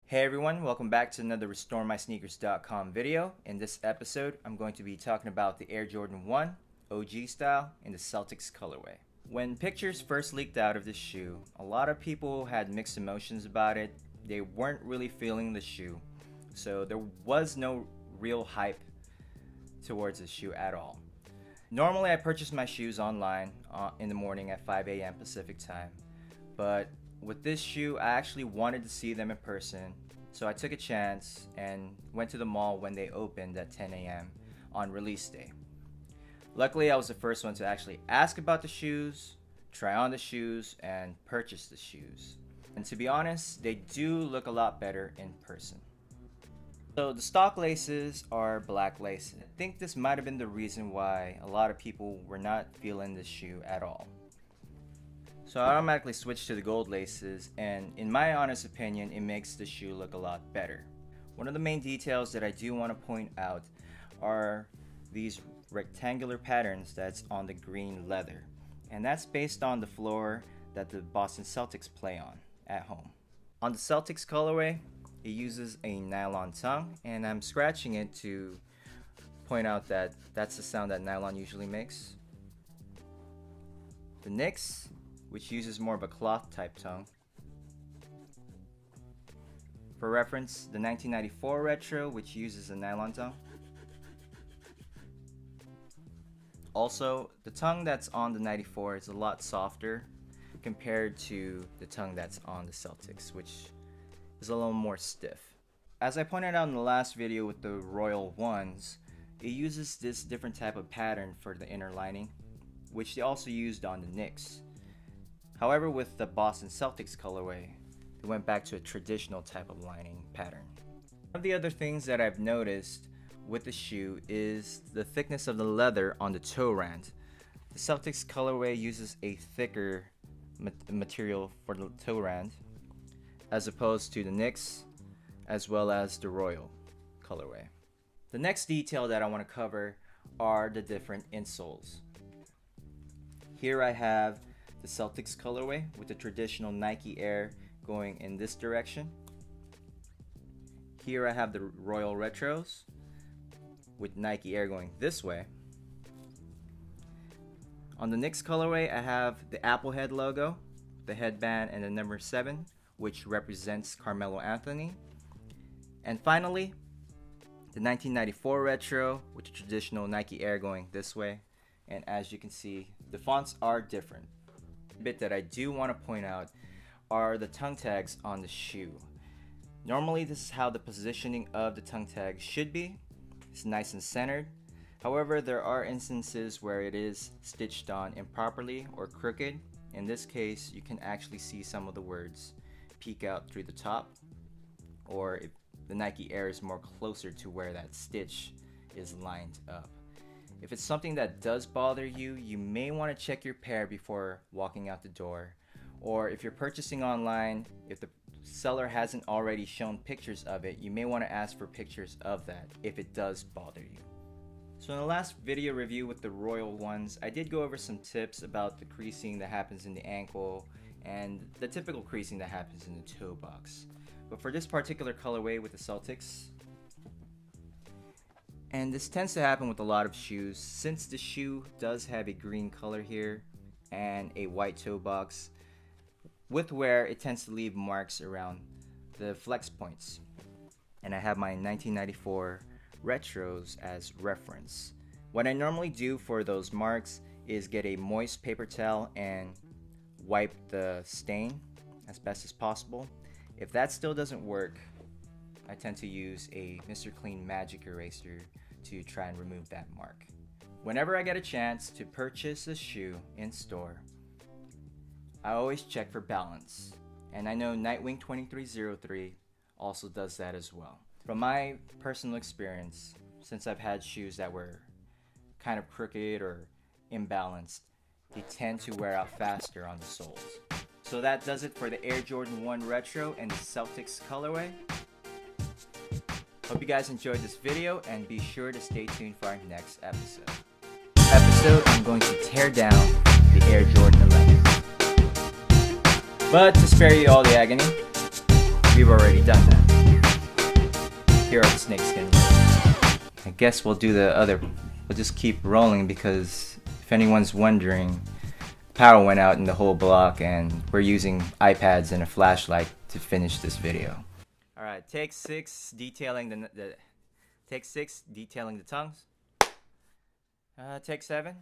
Hey everyone, welcome back to another RestoreMySneakers.com video. In this episode, I'm going to be talking about the Air Jordan 1 OG style in the Celtics colorway. When pictures first leaked out of this shoe, a lot of people had mixed emotions about it. They weren't really feeling the shoe, so there was no real hype towards this shoe at all. Normally I purchase my shoes online in the morning at 5 a.m. Pacific time, but with this shoe, I actually wanted to see them in person, so I took a chance and went to the mall when they opened at 10 a.m. on release day. Luckily, I was the first one to actually ask about the shoes, try on the shoes, and purchase the shoes. And to be honest, they do look a lot better in person. So the stock laces are black laces. I think this might have been the reason why a lot of people were not feeling this shoe at all. So I automatically switched to the gold laces, and in my honest opinion, it makes the shoe look a lot better. One of the main details that I do want to point out are these rectangular patterns that's on the green leather, and that's based on the floor that the Boston Celtics play on at home. On the Celtics colorway, it uses a nylon tongue, and I'm scratching it to point out that that's the sound that nylon usually makes. The Knicks, which uses more of a cloth type tongue. For reference, the 1994 retro, which uses a nylon tongue. Also, the tongue that's on the 94 is a lot softer compared to the tongue that's on the Celtics, which is a little more stiff. As I pointed out in the last video with the Royal Ones, it uses this different type of pattern for the inner lining, which they also used on the Knicks. However, with the Boston Celtics colorway, it went back to a traditional type of lining pattern. One of the other things that I've noticed with the shoe is the thickness of the leather on the toe rand. The Celtics colorway uses a thicker material for the toe rand, as opposed to the Knicks, as well as the Royal colorway. The next detail that I want to cover are the different insoles. Here I have the Celtics colorway with the traditional Nike Air going in this direction. Here I have the Royal Retros with Nike Air going this way. On the Knicks colorway, I have the Apple Head logo, the headband, and the number 7, which represents Carmelo Anthony. And finally, the 1994 Retro with the traditional Nike Air going this way. And as you can see, the fonts are different. Bit that I do want to point out are the tongue tags on the shoe. Normally this is how the positioning of the tongue tag should be. It's nice and centered. However, there are instances where it is stitched on improperly or crooked. In this case, you can actually see some of the words peek out through the top, or if the Nike Air is more closer to where that stitch is lined up. If it's something that does bother you, you may want to check your pair before walking out the door. Or if you're purchasing online, if the seller hasn't already shown pictures of it, you may want to ask for pictures of that if it does bother you. So in the last video review with the Royal Ones, I did go over some tips about the creasing that happens in the ankle and the typical creasing that happens in the toe box. But for this particular colorway with the Celtics, and this tends to happen with a lot of shoes, since the shoe does have a green color here and a white toe box, with wear it tends to leave marks around the flex points. And I have my 1994 Retros as reference. What I normally do for those marks is get a moist paper towel and wipe the stain as best as possible. If that still doesn't work, I tend to use a Mr. Clean Magic Eraser to try and remove that mark. Whenever I get a chance to purchase a shoe in store, I always check for balance. And I know Nightwing 2303 also does that as well. From my personal experience, since I've had shoes that were kind of crooked or imbalanced, they tend to wear out faster on the soles. So that does it for the Air Jordan 1 Retro and the Celtics colorway. Hope you guys enjoyed this video, and be sure to stay tuned for our next episode. I'm going to tear down the Air Jordan 11. But to spare you all the agony, we've already done that. guess we'll do the other. We'll just keep rolling because if anyone's wondering, power went out in the whole block and we're using iPads and a flashlight to finish this video. All right, take 6 detailing the take 6 detailing the tongues. Take 7.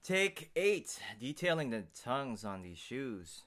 Take 8 detailing the tongues on these shoes.